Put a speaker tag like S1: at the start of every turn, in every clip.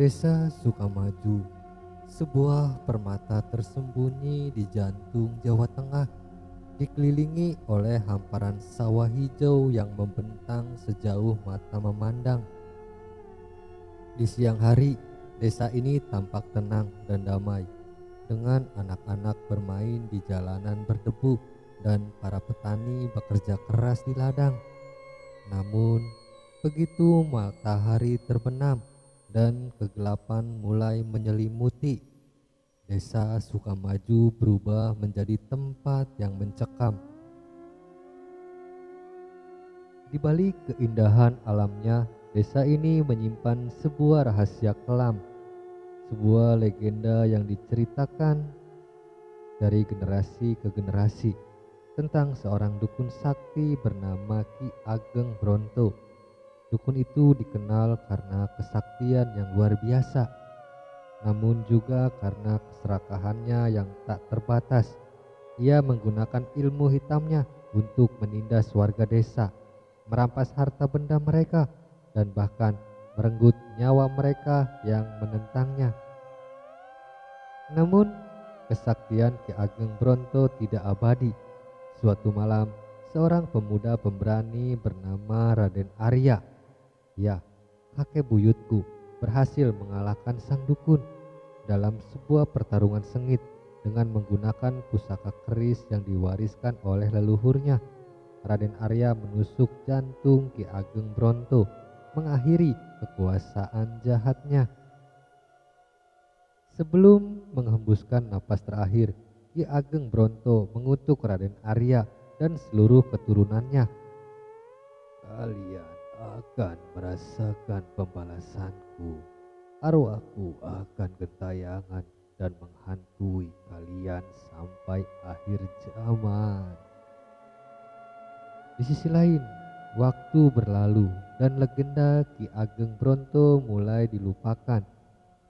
S1: Desa Sukamaju, sebuah permata tersembunyi di jantung Jawa Tengah, dikelilingi oleh hamparan sawah hijau yang membentang sejauh mata memandang. Di siang hari, desa ini tampak tenang dan damai, dengan anak-anak bermain di jalanan berdebu dan para petani bekerja keras di ladang. Namun, begitu matahari terbenam dan kegelapan mulai menyelimuti, desa Sukamaju berubah menjadi tempat yang mencekam. Di balik keindahan alamnya, desa ini menyimpan sebuah rahasia kelam, sebuah legenda yang diceritakan dari generasi ke generasi tentang seorang dukun sakti bernama Ki Ageng Bronto. Dukun itu dikenal karena kesaktian yang luar biasa, namun juga karena keserakahannya yang tak terbatas. Ia menggunakan ilmu hitamnya untuk menindas warga desa, merampas harta benda mereka, dan bahkan merenggut nyawa mereka yang menentangnya. Namun, kesaktian Ki Ageng Bronto tidak abadi. Suatu malam, seorang pemuda pemberani bernama Raden Arya, ya, kakek buyutku, berhasil mengalahkan sang dukun dalam sebuah pertarungan sengit dengan menggunakan pusaka keris yang diwariskan oleh leluhurnya. Raden Arya menusuk jantung Ki Ageng Bronto, mengakhiri kekuasaan jahatnya. Sebelum menghembuskan napas terakhir, Ki Ageng Bronto mengutuk Raden Arya dan seluruh keturunannya. Kalian akan merasakan pembalasanku. Arwahku akan gentayangan dan menghantui kalian sampai akhir zaman. Di sisi lain, waktu berlalu dan legenda Ki Ageng Bronto mulai dilupakan.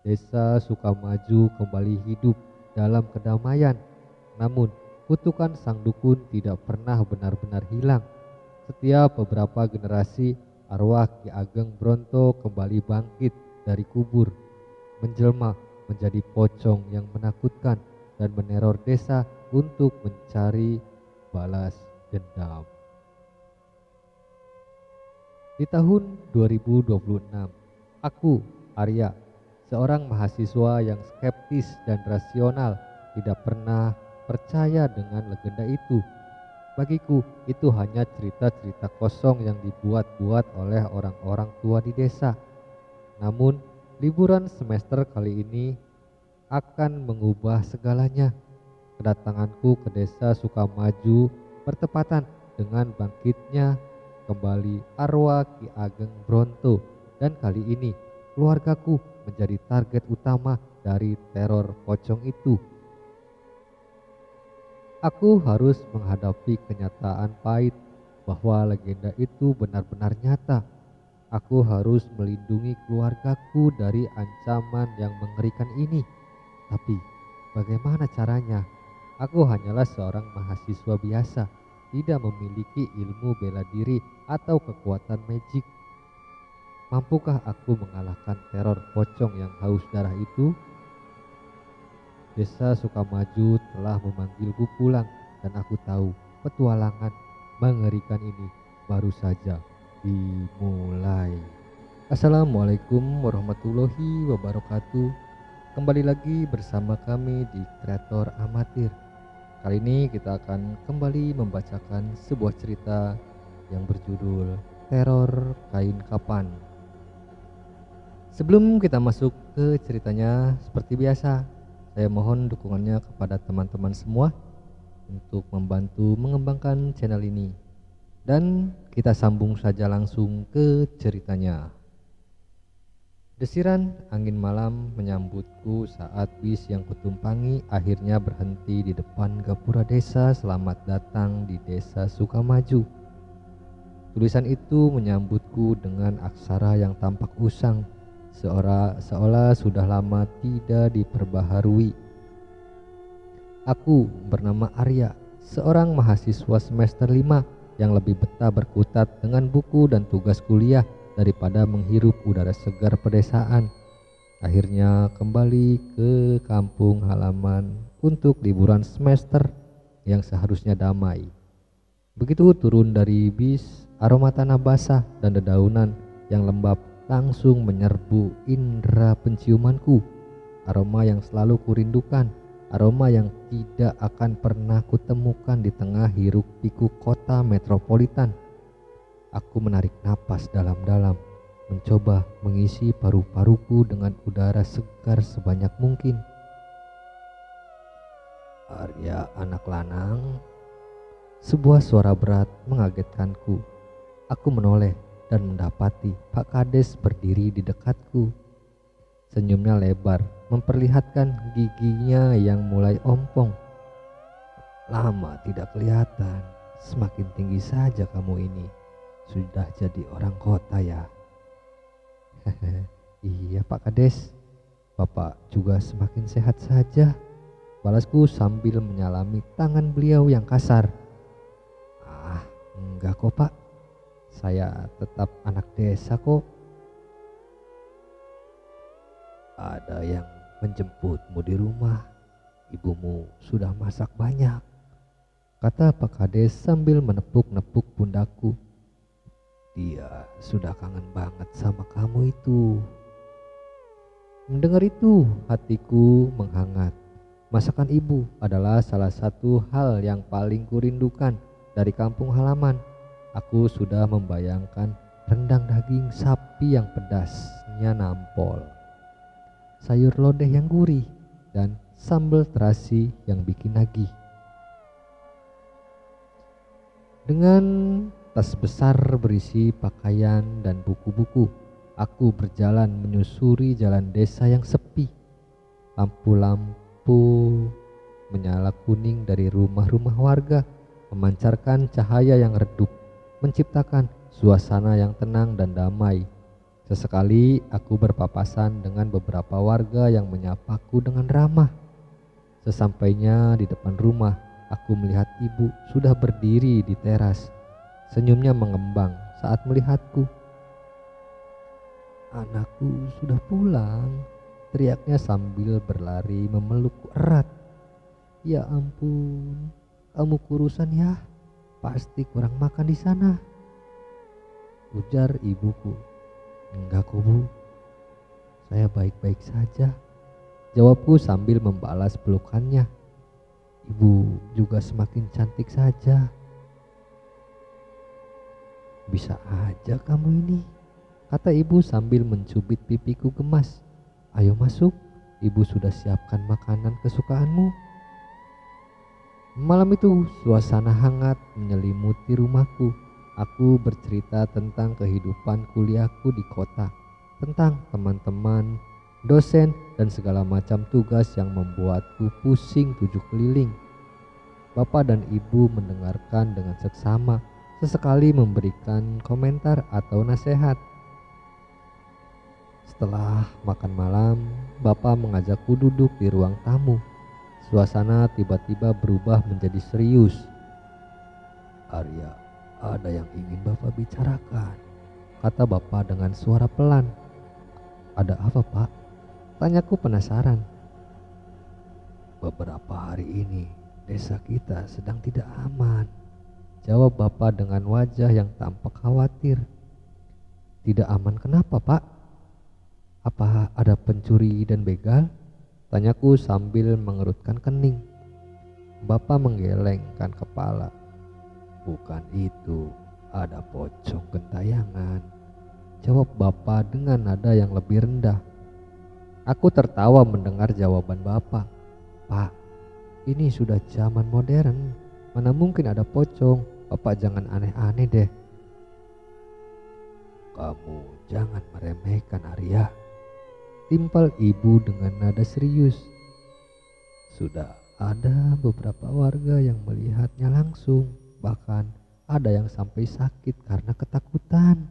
S1: Desa Sukamaju kembali hidup dalam kedamaian. Namun, kutukan sang dukun tidak pernah benar-benar hilang. Setiap beberapa generasi, arwah Ki Ageng Bronto kembali bangkit dari kubur, menjelma menjadi pocong yang menakutkan dan meneror desa untuk mencari balas dendam. Di tahun 2026, aku, Arya, seorang mahasiswa yang skeptis dan rasional, tidak pernah percaya dengan legenda itu. Bagiku, itu hanya cerita-cerita kosong yang dibuat-buat oleh orang-orang tua di desa. Namun, liburan semester kali ini akan mengubah segalanya. Kedatanganku ke desa Sukamaju bertepatan dengan bangkitnya kembali arwah Ki Ageng Bronto, dan kali ini keluargaku menjadi target utama dari teror pocong itu. Aku harus menghadapi kenyataan pahit bahwa legenda itu benar-benar nyata. Aku harus melindungi keluargaku dari ancaman yang mengerikan ini. Tapi bagaimana caranya? Aku hanyalah seorang mahasiswa biasa, tidak memiliki ilmu bela diri atau kekuatan magic. Mampukah aku mengalahkan teror pocong yang haus darah itu? Desa Sukamaju telah memanggilku pulang, dan aku tahu petualangan mengerikan ini baru saja dimulai. Assalamualaikum warahmatullahi wabarakatuh. Kembali lagi bersama kami di Kreator Amatir. Kali ini kita akan kembali membacakan sebuah cerita yang berjudul Teror Kain Kapan. Sebelum kita masuk ke ceritanya, seperti biasa, saya mohon dukungannya kepada teman-teman semua untuk membantu mengembangkan channel ini. Dan kita sambung saja langsung ke ceritanya. Desiran angin malam menyambutku saat bis yang kutumpangi akhirnya berhenti di depan gapura desa Selamat Datang di Desa Sukamaju. Tulisan itu menyambutku dengan aksara yang tampak usang, seolah sudah lama tidak diperbaharui. Aku bernama Arya, seorang mahasiswa semester 5 yang lebih betah berkutat dengan buku dan tugas kuliah daripada menghirup udara segar pedesaan. Akhirnya kembali ke kampung halaman untuk liburan semester yang seharusnya damai. Begitu turun dari bis, aroma tanah basah dan dedaunan yang lembab langsung menyerbu indera penciumanku. Aroma yang selalu kurindukan, aroma yang tidak akan pernah kutemukan di tengah hiruk-pikuk kota metropolitan. Aku menarik napas dalam-dalam, mencoba mengisi paru-paruku dengan udara segar sebanyak mungkin. Arya anak lanang, sebuah suara berat mengagetkanku. Aku menoleh dan mendapati Pak Kades berdiri di dekatku. Senyumnya lebar, memperlihatkan giginya yang mulai ompong. Lama tidak kelihatan, semakin tinggi saja kamu ini. Sudah jadi orang kota ya. Iya Pak Kades, Bapak juga semakin sehat saja, balasku sambil menyalami tangan beliau yang kasar. Ah, enggak kok Pak, saya tetap anak desa kok. Ada yang menjemputmu di rumah, ibumu sudah masak banyak, kata Pak Kades sambil menepuk-nepuk pundakku. Dia sudah kangen banget sama kamu itu. Mendengar itu, hatiku menghangat. Masakan ibu adalah salah satu hal yang paling kurindukan dari kampung halaman. Aku sudah membayangkan rendang daging sapi yang pedasnya nampol, sayur lodeh yang gurih, dan sambal terasi yang bikin nagih. Dengan tas besar berisi pakaian dan buku-buku, aku berjalan menyusuri jalan desa yang sepi. Lampu-lampu menyala kuning dari rumah-rumah warga memancarkan cahaya yang redup, menciptakan suasana yang tenang dan damai. Sesekali aku berpapasan dengan beberapa warga yang menyapaku dengan ramah. Sesampainya di depan rumah, aku melihat ibu sudah berdiri di teras. Senyumnya mengembang saat melihatku. Anakku sudah pulang, teriaknya sambil berlari memelukku erat. Ya ampun, kamu kurusan ya, pasti kurang makan di sana, ujar ibuku. Enggak kok Bu, saya baik-baik saja, jawabku sambil membalas pelukannya. Ibu juga semakin cantik saja. Bisa aja kamu ini, kata ibu sambil mencubit pipiku gemas. Ayo masuk, ibu sudah siapkan makanan kesukaanmu. Malam itu suasana hangat menyelimuti rumahku. Aku bercerita tentang kehidupan kuliahku di kota, tentang teman-teman, dosen, dan segala macam tugas yang membuatku pusing tujuh keliling. Bapak dan ibu mendengarkan dengan seksama, sesekali memberikan komentar atau nasihat. Setelah makan malam, Bapak mengajakku duduk di ruang tamu. Suasana tiba-tiba berubah menjadi serius. Arya, ada yang ingin Bapak bicarakan, kata Bapak dengan suara pelan. Ada apa Pak? Tanyaku penasaran. Beberapa hari ini desa kita sedang tidak aman, jawab Bapak dengan wajah yang tampak khawatir. Tidak aman kenapa Pak? Apa ada pencuri dan begal? Tanyaku sambil mengerutkan kening. Bapak menggelengkan kepala. Bukan itu, ada pocong gentayangan, jawab Bapak dengan nada yang lebih rendah. Aku tertawa mendengar jawaban Bapak. Pak, ini sudah zaman modern, mana mungkin ada pocong. Bapak jangan aneh-aneh deh. Kamu jangan meremehkan Arya, timpal ibu dengan nada serius. Sudah ada beberapa warga yang melihatnya langsung, bahkan ada yang sampai sakit karena ketakutan.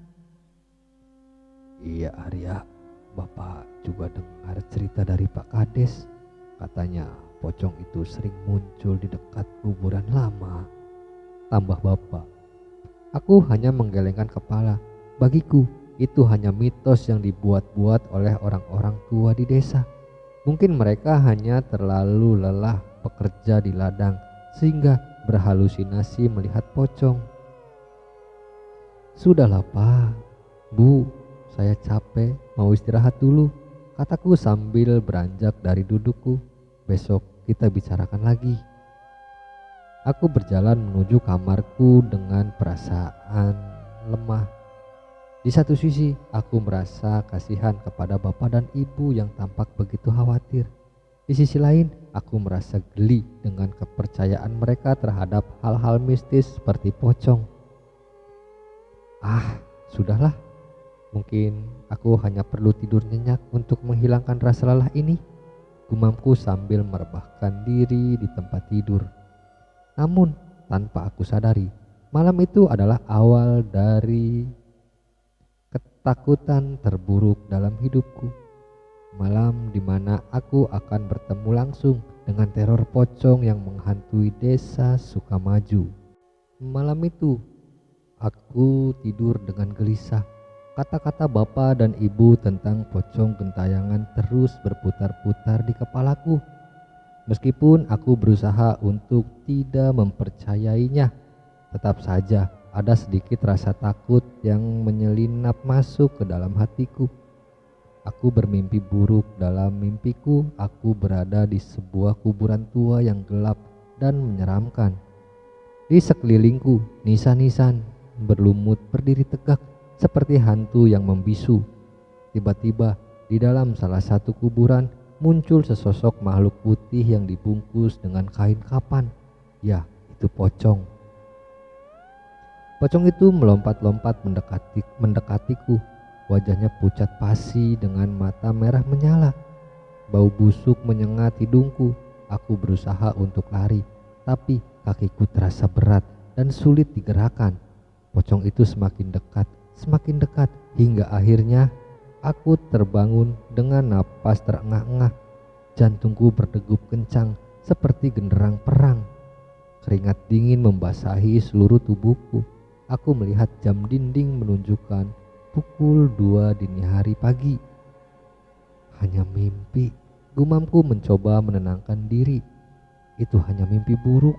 S1: Iya Arya, Bapak juga dengar cerita dari Pak Kades. Katanya pocong itu sering muncul di dekat kuburan lama, tambah Bapak. Aku hanya menggelengkan kepala. Bagiku Itu hanya mitos yang dibuat-buat oleh orang-orang tua di desa. Mungkin mereka hanya terlalu lelah bekerja di ladang sehingga berhalusinasi melihat pocong. Sudahlah Pak, Bu, saya capek, mau istirahat dulu, kataku sambil beranjak dari dudukku. Besok kita bicarakan lagi. Aku berjalan menuju kamarku dengan perasaan lemah. Di satu sisi, aku merasa kasihan kepada bapak dan ibu yang tampak begitu khawatir. Di sisi lain, aku merasa geli dengan kepercayaan mereka terhadap hal-hal mistis seperti pocong. Sudahlah. Mungkin aku hanya perlu tidur nyenyak untuk menghilangkan rasa lelah ini, gumamku sambil merebahkan diri di tempat tidur. Namun, tanpa aku sadari, malam itu adalah awal dari ketakutan terburuk dalam hidupku. Malam di mana aku akan bertemu langsung dengan teror pocong yang menghantui desa Sukamaju. Malam itu, aku tidur dengan gelisah. Kata-kata bapak dan ibu tentang pocong gentayangan terus berputar-putar di kepalaku. Meskipun aku berusaha untuk tidak mempercayainya, tetap saja ada sedikit rasa takut yang menyelinap masuk ke dalam hatiku. Aku bermimpi buruk. Dalam mimpiku, aku berada di sebuah kuburan tua yang gelap dan menyeramkan. Di sekelilingku, nisan-nisan berlumut berdiri tegak seperti hantu yang membisu. Tiba-tiba di dalam salah satu kuburan muncul sesosok makhluk putih yang dibungkus dengan kain kapan. Ya, itu pocong. Pocong itu melompat-lompat mendekatiku. Wajahnya pucat pasi dengan mata merah menyala. Bau busuk menyengat hidungku. Aku berusaha untuk lari, tapi kakiku terasa berat dan sulit digerakkan. Pocong itu semakin dekat hingga akhirnya aku terbangun dengan napas terengah-engah. Jantungku berdegup kencang seperti genderang perang. Keringat dingin membasahi seluruh tubuhku. Aku melihat jam dinding menunjukkan pukul 2 dini hari pagi. Hanya mimpi, gumamku mencoba menenangkan diri. Itu hanya mimpi buruk.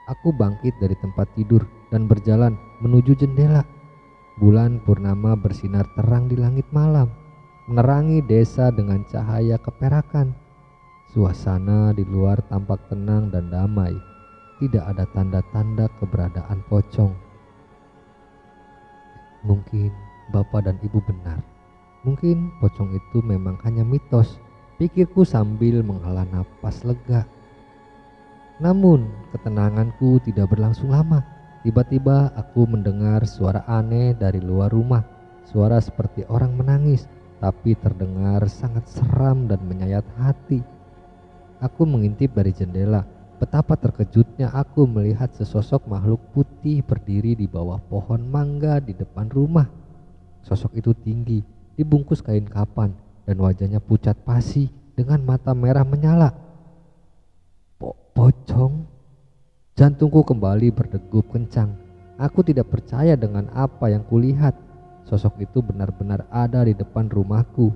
S1: Aku bangkit dari tempat tidur dan berjalan menuju jendela. Bulan purnama bersinar terang di langit malam, menerangi desa dengan cahaya keperakan. Suasana di luar tampak tenang dan damai. Tidak ada tanda-tanda keberadaan pocong. Mungkin bapak dan ibu benar. Mungkin pocong itu memang hanya mitos, pikirku sambil menghela napas lega. Namun ketenanganku tidak berlangsung lama. Tiba-tiba aku mendengar suara aneh dari luar rumah. Suara seperti orang menangis, tapi terdengar sangat seram dan menyayat hati. Aku mengintip dari jendela. Betapa terkejutnya aku melihat sesosok makhluk putih berdiri di bawah pohon mangga di depan rumah. Sosok itu tinggi, dibungkus kain kapan, dan wajahnya pucat pasi dengan mata merah menyala. Pocong? Jantungku kembali berdegup kencang. Aku tidak percaya dengan apa yang kulihat. Sosok itu benar-benar ada di depan rumahku.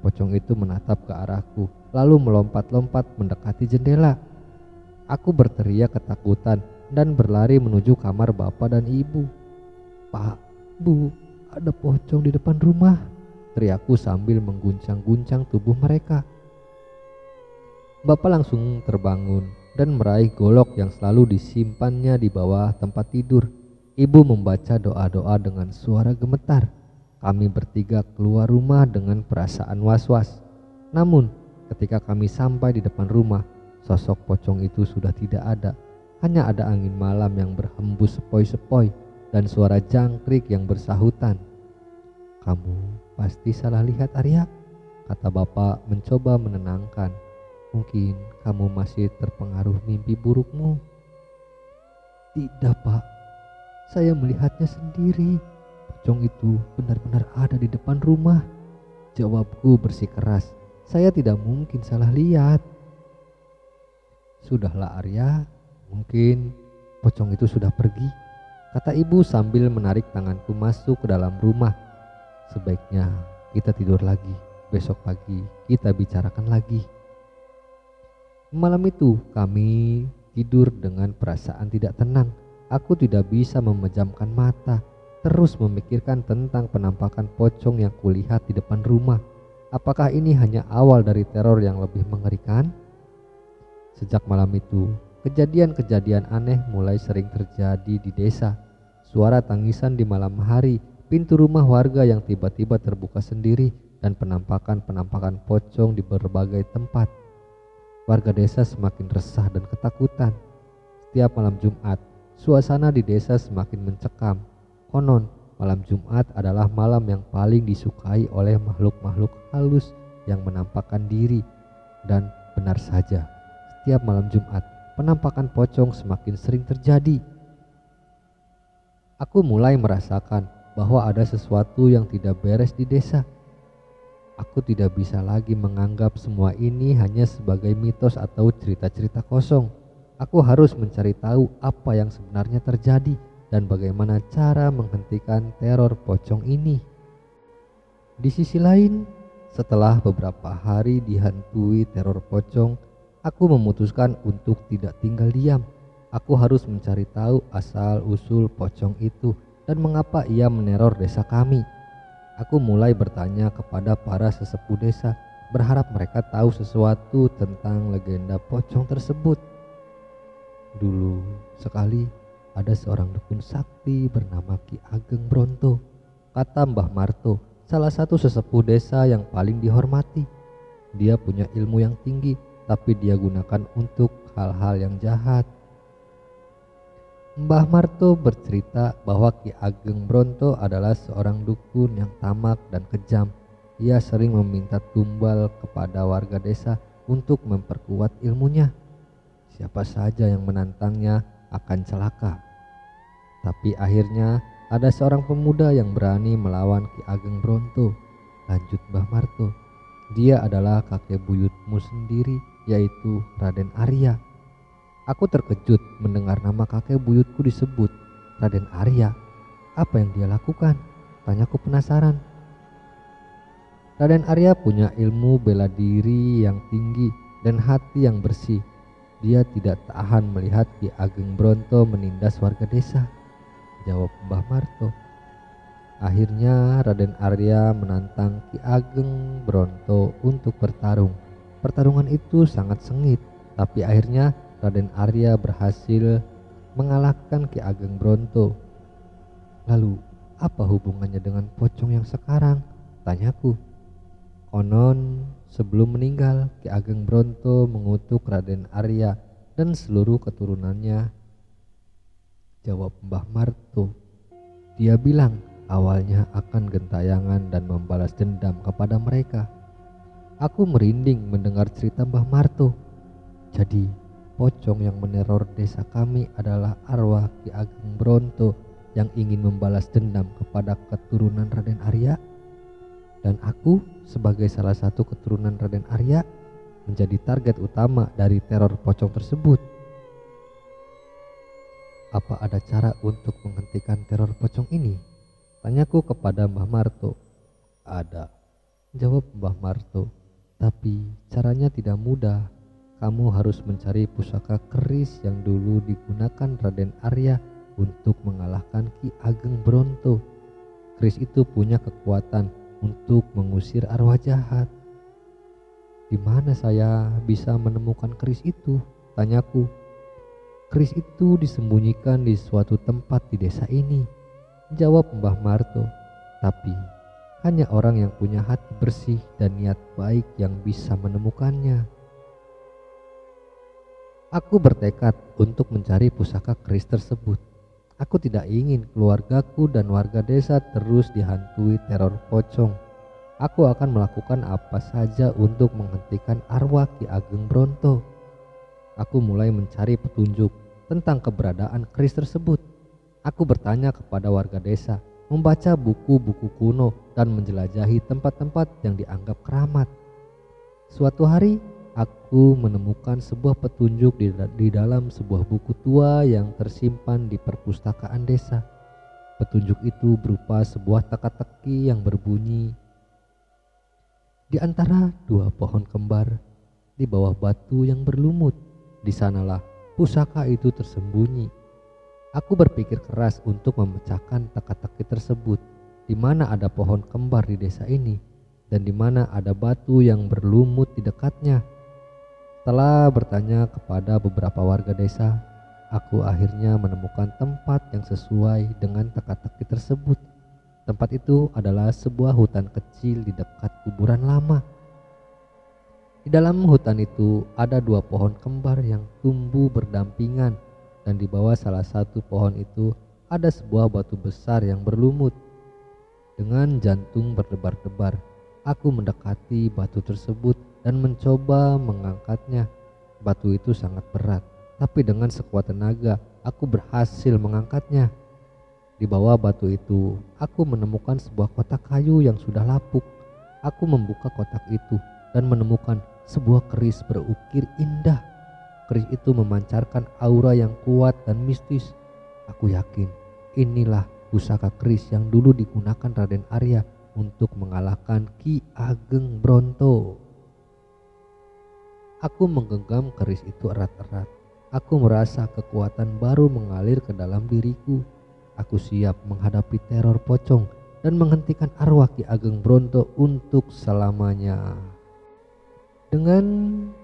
S1: Pocong itu menatap ke arahku, lalu melompat-lompat mendekati jendela. Aku berteriak ketakutan dan berlari menuju kamar bapak dan ibu. Pak, Bu, ada pocong di depan rumah, teriakku sambil mengguncang-guncang tubuh mereka. Bapak langsung terbangun dan meraih golok yang selalu disimpannya di bawah tempat tidur. Ibu membaca doa-doa dengan suara gemetar. Kami bertiga keluar rumah dengan perasaan was-was. Namun ketika kami sampai di depan rumah, sosok pocong itu sudah tidak ada. Hanya ada angin malam yang berhembus sepoi-sepoi dan suara jangkrik yang bersahutan. Kamu pasti salah lihat, Arya, kata bapak mencoba menenangkan. Mungkin kamu masih terpengaruh mimpi burukmu. Tidak, Pak. Saya melihatnya sendiri. Pocong itu benar-benar ada di depan rumah. Jawabku bersikeras. Saya tidak mungkin salah lihat. Sudahlah Arya, mungkin pocong itu sudah pergi, kata ibu sambil menarik tanganku masuk ke dalam rumah. Sebaiknya kita tidur lagi. Besok pagi kita bicarakan lagi. Malam itu kami tidur dengan perasaan tidak tenang. Aku tidak bisa memejamkan mata, terus memikirkan tentang penampakan pocong yang kulihat di depan rumah. Apakah ini hanya awal dari teror yang lebih mengerikan? Sejak malam itu, kejadian-kejadian aneh mulai sering terjadi di desa. Suara tangisan di malam hari, pintu rumah warga yang tiba-tiba terbuka sendiri, dan penampakan-penampakan pocong di berbagai tempat. Warga desa semakin resah dan ketakutan. Setiap malam Jumat, suasana di desa semakin mencekam. Konon, malam Jumat adalah malam yang paling disukai oleh makhluk-makhluk halus yang menampakkan diri. Dan benar saja, setiap malam Jumat, penampakan pocong semakin sering terjadi. Aku mulai merasakan bahwa ada sesuatu yang tidak beres di desa. Aku tidak bisa lagi menganggap semua ini hanya sebagai mitos atau cerita-cerita kosong. Aku harus mencari tahu apa yang sebenarnya terjadi dan bagaimana cara menghentikan teror pocong ini. Di sisi lain, setelah beberapa hari dihantui teror pocong, aku memutuskan untuk tidak tinggal diam. Aku harus mencari tahu asal-usul pocong itu dan mengapa ia meneror desa kami. Aku mulai bertanya kepada para sesepuh desa, berharap mereka tahu sesuatu tentang legenda pocong tersebut. Dulu sekali ada seorang dukun sakti bernama Ki Ageng Bronto, kata Mbah Marto, salah satu sesepuh desa yang paling dihormati. Dia punya ilmu yang tinggi, tapi dia gunakan untuk hal-hal yang jahat. Mbah Marto bercerita bahwa Ki Ageng Bronto adalah seorang dukun yang tamak dan kejam. Ia sering meminta tumbal kepada warga desa untuk memperkuat ilmunya. Siapa saja yang menantangnya akan celaka. Tapi akhirnya ada seorang pemuda yang berani melawan Ki Ageng Bronto. Lanjut Mbah Marto, dia adalah kakek buyutmu sendiri, yaitu Raden Arya. Aku terkejut mendengar nama kakek buyutku disebut, Raden Arya. Apa yang dia lakukan? Tanyaku penasaran. Raden Arya punya ilmu bela diri yang tinggi dan hati yang bersih. Dia tidak tahan melihat Ki Ageng Bronto menindas warga desa, jawab Mbah Marto. Akhirnya Raden Arya menantang Ki Ageng Bronto untuk bertarung. Pertarungan itu sangat sengit, tapi akhirnya Raden Arya berhasil mengalahkan Ki Ageng Bronto. Lalu, apa hubungannya dengan pocong yang sekarang? Tanyaku. Konon, sebelum meninggal, Ki Ageng Bronto mengutuk Raden Arya dan seluruh keturunannya, jawab Mbah Marto. Dia bilang awalnya akan gentayangan dan membalas dendam kepada mereka. Aku merinding mendengar cerita Mbah Marto. Jadi, pocong yang meneror desa kami adalah arwah Ki Ageng Bronto yang ingin membalas dendam kepada keturunan Raden Arya. Dan aku sebagai salah satu keturunan Raden Arya menjadi target utama dari teror pocong tersebut. Apa ada cara untuk menghentikan teror pocong ini? Tanyaku kepada Mbah Marto. Ada, jawab Mbah Marto. Tapi caranya tidak mudah. Kamu harus mencari pusaka keris yang dulu digunakan Raden Arya untuk mengalahkan Ki Ageng Bronto. Keris itu punya kekuatan untuk mengusir arwah jahat. Di mana saya bisa menemukan keris itu? Tanyaku. Keris itu disembunyikan di suatu tempat di desa ini, jawab Mbah Marto. Tapi hanya orang yang punya hati bersih dan niat baik yang bisa menemukannya. Aku bertekad untuk mencari pusaka keris tersebut. Aku tidak ingin keluargaku dan warga desa terus dihantui teror pocong. Aku akan melakukan apa saja untuk menghentikan arwah Ki Ageng Bronto. Aku mulai mencari petunjuk tentang keberadaan keris tersebut. Aku bertanya kepada warga desa, membaca buku-buku kuno, dan menjelajahi tempat-tempat yang dianggap keramat. Suatu hari, aku menemukan sebuah petunjuk di dalam sebuah buku tua yang tersimpan di perpustakaan desa. Petunjuk itu berupa sebuah teka-teki yang berbunyi, di antara dua pohon kembar, di bawah batu yang berlumut, di sanalah pusaka itu tersembunyi. Aku berpikir keras untuk memecahkan teka-teki tersebut. Di mana ada pohon kembar di desa ini, dan di mana ada batu yang berlumut di dekatnya. Setelah bertanya kepada beberapa warga desa, aku akhirnya menemukan tempat yang sesuai dengan teka-teki tersebut. Tempat itu adalah sebuah hutan kecil di dekat kuburan lama. Di dalam hutan itu ada dua pohon kembar yang tumbuh berdampingan, dan di bawah salah satu pohon itu ada sebuah batu besar yang berlumut. Dengan jantung berdebar-debar, aku mendekati batu tersebut dan mencoba mengangkatnya. Batu itu sangat berat, tapi dengan sekuat tenaga aku berhasil mengangkatnya. Di bawah batu itu, aku menemukan sebuah kotak kayu yang sudah lapuk. Aku membuka kotak itu dan menemukan sebuah keris berukir indah. Keris itu memancarkan aura yang kuat dan mistis. Aku yakin inilah pusaka keris yang dulu digunakan Raden Arya untuk mengalahkan Ki Ageng Bronto. Aku menggenggam keris itu erat-erat. Aku merasa kekuatan baru mengalir ke dalam diriku. Aku siap menghadapi teror pocong dan menghentikan arwah Ki Ageng Bronto untuk selamanya. Dengan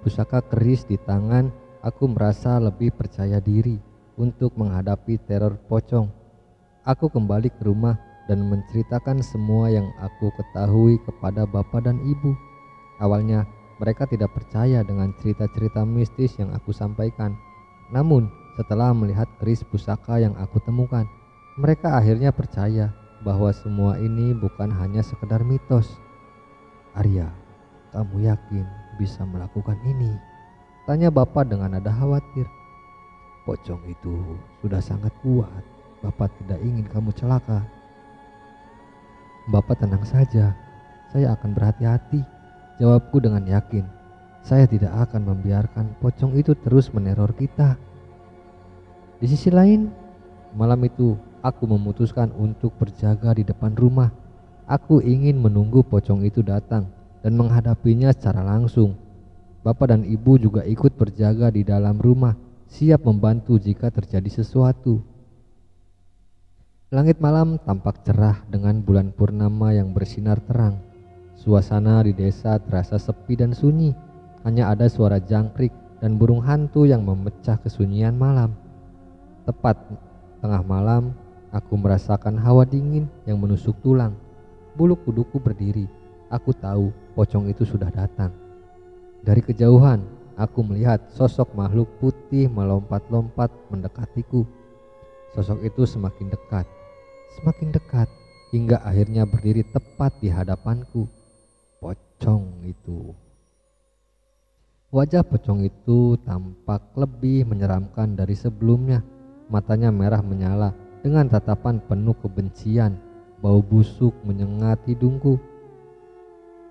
S1: pusaka keris di tangan, aku merasa lebih percaya diri untuk menghadapi teror pocong. Aku kembali ke rumah dan menceritakan semua yang aku ketahui kepada bapak dan ibu. Awalnya mereka tidak percaya dengan cerita-cerita mistis yang aku sampaikan. Namun setelah melihat keris pusaka yang aku temukan, mereka akhirnya percaya bahwa semua ini bukan hanya sekedar mitos. Arya, kamu yakin bisa melakukan ini? Tanya bapak dengan nada khawatir. Pocong itu sudah sangat kuat. Bapak tidak ingin kamu celaka. Bapak tenang saja, saya akan berhati-hati, jawabku dengan yakin. Saya tidak akan membiarkan pocong itu terus meneror kita. Di sisi lain, malam itu aku memutuskan untuk berjaga di depan rumah. Aku ingin menunggu pocong itu datang dan menghadapinya secara langsung. Bapak dan ibu juga ikut berjaga di dalam rumah, siap membantu jika terjadi sesuatu. Langit malam tampak cerah dengan bulan purnama yang bersinar terang. Suasana di desa terasa sepi dan sunyi. Hanya ada suara jangkrik dan burung hantu yang memecah kesunyian malam. Tepat tengah malam, aku merasakan hawa dingin yang menusuk tulang. Bulu kuduku berdiri. Aku tahu pocong itu sudah datang. Dari kejauhan, aku melihat sosok makhluk putih melompat-lompat mendekatiku. Sosok itu semakin dekat, hingga akhirnya berdiri tepat di hadapanku. Pocong itu. Wajah pocong itu tampak lebih menyeramkan dari sebelumnya. Matanya merah menyala dengan tatapan penuh kebencian. Bau busuk menyengat hidungku.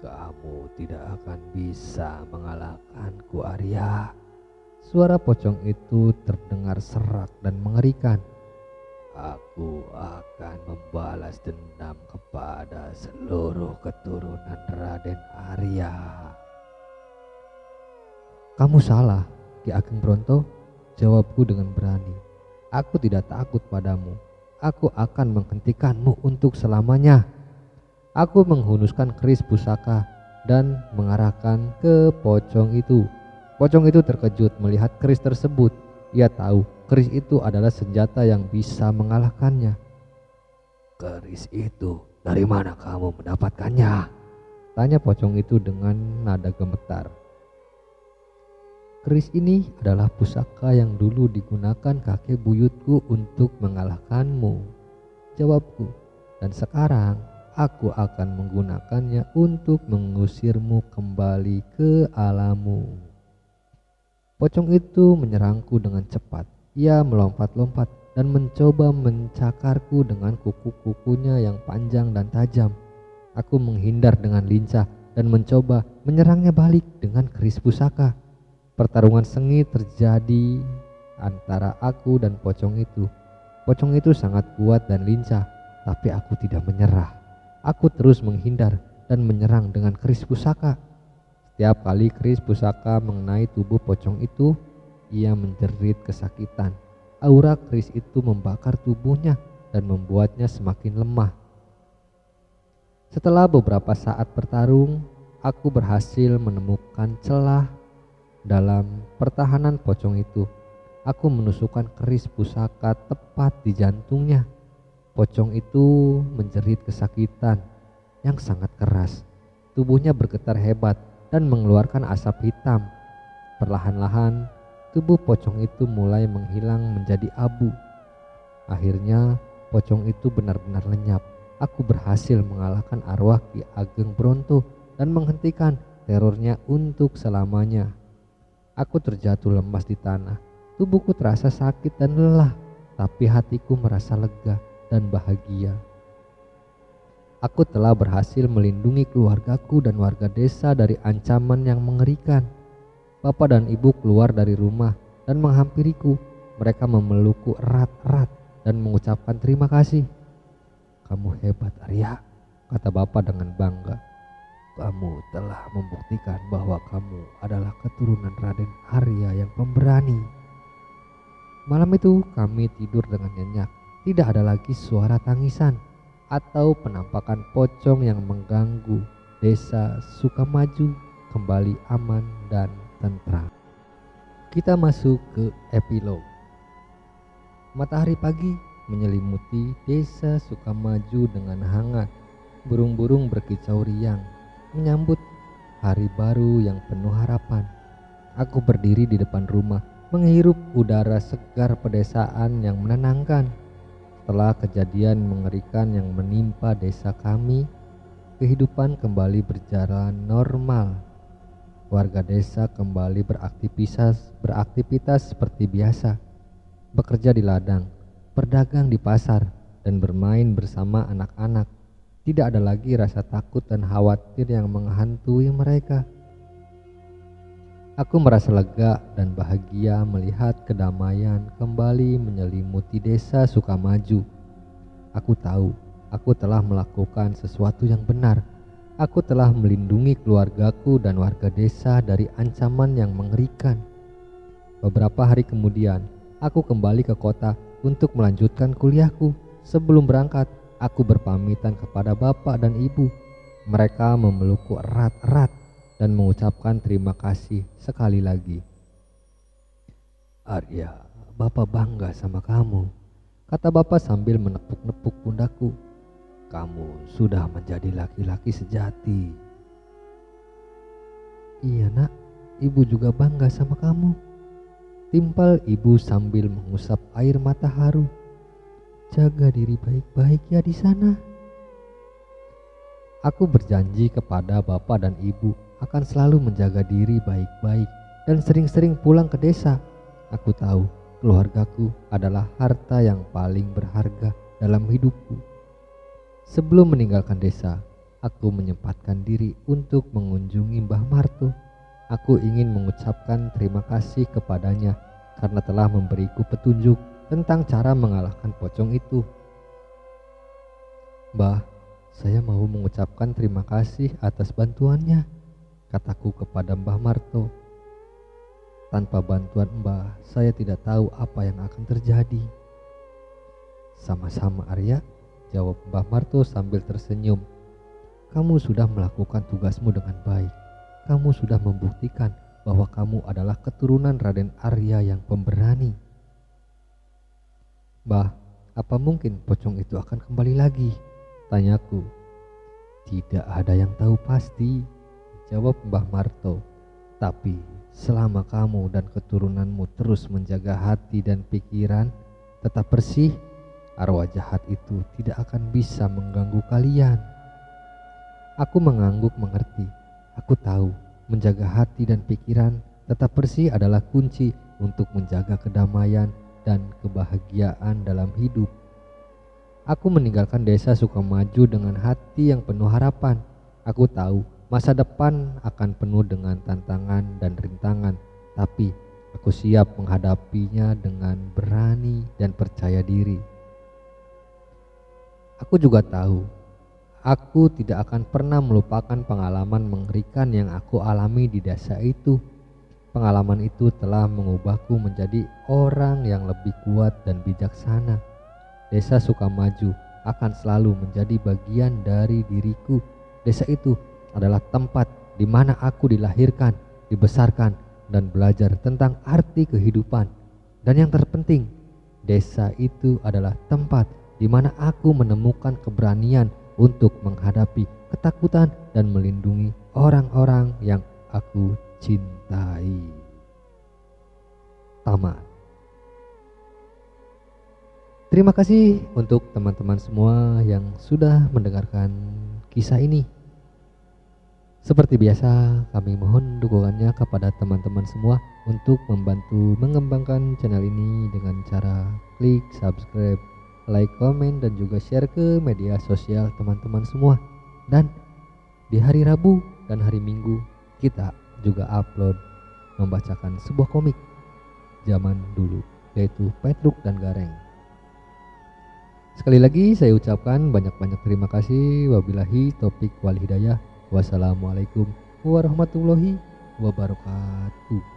S1: Kamu tidak akan bisa mengalahkanku, Arya. Suara pocong itu terdengar serak dan mengerikan. Aku akan membalas dendam kepada seluruh keturunan Raden Arya. Kamu salah, Ki Ageng Bronto, jawabku dengan berani. Aku tidak takut padamu. Aku akan menghentikanmu untuk selamanya. Aku menghunuskan keris pusaka dan mengarahkan ke pocong itu. Pocong itu terkejut melihat keris tersebut. Ia tahu keris itu adalah senjata yang bisa mengalahkannya. Keris itu dari mana kamu mendapatkannya? Tanya pocong itu dengan nada gemetar. Keris ini adalah pusaka yang dulu digunakan kakek buyutku untuk mengalahkanmu, jawabku. Dan sekarang aku akan menggunakannya untuk mengusirmu kembali ke alammu. Pocong itu menyerangku dengan cepat. Ia melompat-lompat dan mencoba mencakarku dengan kuku-kukunya yang panjang dan tajam. Aku menghindar dengan lincah dan mencoba menyerangnya balik dengan keris pusaka. Pertarungan sengit terjadi antara aku dan pocong itu. Pocong itu sangat kuat dan lincah. Tapi aku tidak menyerah. Aku terus menghindar dan menyerang dengan keris pusaka. Setiap kali keris pusaka mengenai tubuh pocong itu, ia menjerit kesakitan. Aura keris itu membakar tubuhnya dan membuatnya semakin lemah. Setelah beberapa saat bertarung, aku berhasil menemukan celah dalam pertahanan pocong itu. Aku menusukkan keris pusaka tepat di jantungnya. Pocong itu menjerit kesakitan yang sangat keras. Tubuhnya bergetar hebat dan mengeluarkan asap hitam. Perlahan-lahan, tubuh pocong itu mulai menghilang menjadi abu. Akhirnya, pocong itu benar-benar lenyap. Aku berhasil mengalahkan arwah Ki Ageng Bronto dan menghentikan terornya untuk selamanya. Aku terjatuh lemas di tanah. Tubuhku terasa sakit dan lelah, tapi hatiku merasa lega dan bahagia. Aku telah berhasil melindungi keluargaku dan warga desa dari ancaman yang mengerikan. Bapak dan ibu keluar dari rumah dan menghampiriku. Mereka memelukku erat-erat dan mengucapkan terima kasih. "Kamu hebat, Arya," kata bapak dengan bangga. "Kamu telah membuktikan bahwa kamu adalah keturunan Raden Arya yang pemberani." Malam itu kami tidur dengan nyenyak. Tidak ada lagi suara tangisan atau penampakan pocong yang mengganggu. Desa Sukamaju kembali aman dan tentram. Kita masuk ke epilog. Matahari pagi menyelimuti desa Sukamaju dengan hangat. Burung-burung berkicau riang menyambut hari baru yang penuh harapan. Aku berdiri di depan rumah, menghirup udara segar pedesaan yang menenangkan. Setelah kejadian mengerikan yang menimpa desa kami, kehidupan kembali berjalan normal. Warga desa kembali beraktivitas seperti biasa, bekerja di ladang, berdagang di pasar, dan bermain bersama anak-anak. Tidak ada lagi rasa takut dan khawatir yang menghantui mereka. Aku merasa lega dan bahagia melihat kedamaian kembali menyelimuti desa Sukamaju. Aku tahu aku telah melakukan sesuatu yang benar. Aku telah melindungi keluargaku dan warga desa dari ancaman yang mengerikan. Beberapa hari kemudian, aku kembali ke kota untuk melanjutkan kuliahku. Sebelum berangkat, aku berpamitan kepada bapak dan ibu. Mereka memelukku erat-erat dan mengucapkan terima kasih sekali lagi. "Arya, bapak bangga sama kamu," kata bapak sambil menepuk-nepuk pundakku. "Kamu sudah menjadi laki-laki sejati." "Iya nak, ibu juga bangga sama kamu," timpal ibu sambil mengusap air mata haru. "Jaga diri baik-baik ya di sana." Aku berjanji kepada bapak dan ibu akan selalu menjaga diri baik-baik dan sering-sering pulang ke desa. Aku tahu keluargaku adalah harta yang paling berharga dalam hidupku. Sebelum meninggalkan desa, aku menyempatkan diri untuk mengunjungi Mbah Marto. Aku ingin mengucapkan terima kasih kepadanya karena telah memberiku petunjuk tentang cara mengalahkan pocong itu. "Mbah, saya mau mengucapkan terima kasih atas bantuannya," kataku kepada Mbah Marto. "Tanpa bantuan Mbah, saya tidak tahu apa yang akan terjadi." "Sama-sama Arya," jawab Mbah Marto sambil tersenyum. "Kamu sudah melakukan tugasmu dengan baik. Kamu sudah membuktikan bahwa kamu adalah keturunan Raden Arya yang pemberani." "Mbah, apa mungkin pocong itu akan kembali lagi?" tanyaku. "Tidak ada yang tahu pasti," jawab Mbah Marto. "Tapi selama kamu dan keturunanmu terus menjaga hati dan pikiran tetap bersih, arwah jahat itu tidak akan bisa mengganggu kalian." Aku mengangguk mengerti. Aku tahu menjaga hati dan pikiran tetap bersih adalah kunci untuk menjaga kedamaian dan kebahagiaan dalam hidup. Aku meninggalkan desa Sukamaju dengan hati yang penuh harapan. Aku tahu masa depan akan penuh dengan tantangan dan rintangan, tapi aku siap menghadapinya dengan berani dan percaya diri. Aku juga tahu, aku tidak akan pernah melupakan pengalaman mengerikan yang aku alami di desa itu. Pengalaman itu telah mengubahku menjadi orang yang lebih kuat dan bijaksana. Desa Sukamaju akan selalu menjadi bagian dari diriku. Desa itu adalah tempat di mana aku dilahirkan, dibesarkan, dan belajar tentang arti kehidupan. Dan yang terpenting, desa itu adalah tempat di mana aku menemukan keberanian untuk menghadapi ketakutan dan melindungi orang-orang yang aku cintai. Tamat. Terima kasih untuk teman-teman semua yang sudah mendengarkan kisah ini. Seperti biasa, kami mohon dukungannya kepada teman-teman semua untuk membantu mengembangkan channel ini dengan cara klik subscribe, like, komen, dan juga share ke media sosial teman-teman semua. Dan di hari Rabu dan hari Minggu kita juga upload membacakan sebuah komik zaman dulu, yaitu Petruk dan Gareng. Sekali lagi saya ucapkan banyak-banyak terima kasih. Wabillahi taufiq wal hidayah. Wassalamualaikum warahmatullahi wabarakatuh.